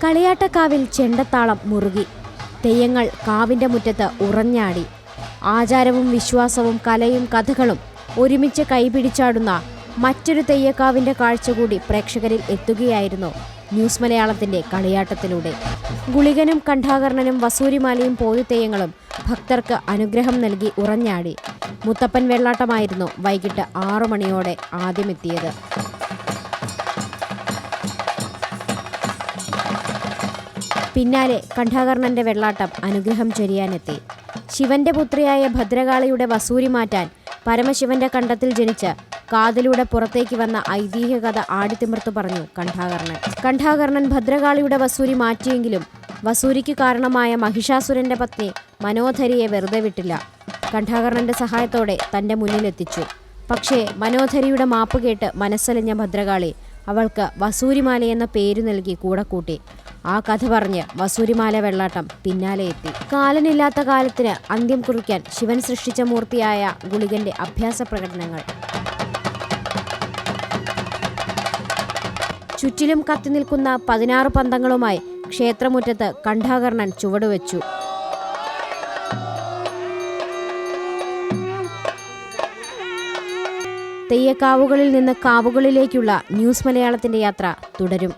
കളിയാട്ടക്കാവിൽ ചെണ്ടത്താളം മുറുകി. തെയ്യങ്ങൾ കാവിന്റെ മുറ്റത്ത് ഉറഞ്ഞാടി. ആചാരവും വിശ്വാസവും കലയും കഥകളും ഒരുമിച്ച് കൈപിടിച്ചാടുന്ന മറ്റൊരു തെയ്യക്കാവിന്റെ കാഴ്ച കൂടി പ്രേക്ഷകരിൽ എത്തുകയായിരുന്നു ന്യൂസ് മലയാളത്തിന്റെ കളിയാട്ടത്തിലൂടെ. ഗുളികനും കണ്ഠാകർണനും വസൂരിമാലയും പോരുതെയ്യങ്ങളും ഭക്തർക്ക് അനുഗ്രഹം നൽകി ഉറഞ്ഞാടി. മുത്തപ്പൻ വെള്ളാട്ടമായിരുന്നു വൈകിട്ട് 6 മണിയോടെ ആദ്യമെത്തിയത്. പിന്നാലെ കണ്ഠാകർണന്റെ വെള്ളാട്ടം അനുഗ്രഹം ചൊരിയാനെത്തി. ശിവന്റെ പുത്രിയായ ഭദ്രകാളിയുടെ വസൂരി മാറ്റാൻ പരമശിവന്റെ കണ്ഠത്തിൽ ജനിച്ച് കാതിലൂടെ പുറത്തേക്ക് വന്ന ഐതിഹ്യ കഥ ആടിത്തിമിർത്തു പറഞ്ഞു കണ്ഠാകർണൻ. കണ്ഠാകർണൻ ഭദ്രകാളിയുടെ വസൂരി മാറ്റിയെങ്കിലും വസൂരിക്ക് കാരണമായ മഹിഷാസുരന്റെ പത്നി മനോധരിയെ വെറുതെ വിട്ടില്ല. കണ്ഠാകർണന്റെ സഹായത്തോടെ തന്റെ മുന്നിലെത്തിച്ചു. പക്ഷേ മനോധരിയുടെ മാപ്പ് കേട്ട് മനസ്സലിഞ്ഞ ഭദ്രകാളി അവൾക്ക് വസൂരിമാല എന്ന പേരു നൽകി കൂടെ കൂട്ടി. ആ കഥ പറഞ്ഞ് വസൂരിമാല വെള്ളാട്ടം പിന്നാലെ എത്തി. കാലനില്ലാത്ത കാലത്തിന് അന്ത്യം കുറിക്കാൻ ശിവൻ സൃഷ്ടിച്ച മൂർത്തിയായ ഗുളികന്റെ അഭ്യാസ പ്രകടനങ്ങൾ. ചുറ്റിലും കത്തിനിൽക്കുന്ന 16 പന്തങ്ങളുമായി ക്ഷേത്രമുറ്റത്ത് കണ്ഠാകർണൻ ചുവടുവെച്ചു. തെയ്യക്കാവുകളിൽ നിന്ന് കാവുകളിലേക്കുള്ള ന്യൂസ് മലയാളത്തിന്റെ യാത്ര തുടരും.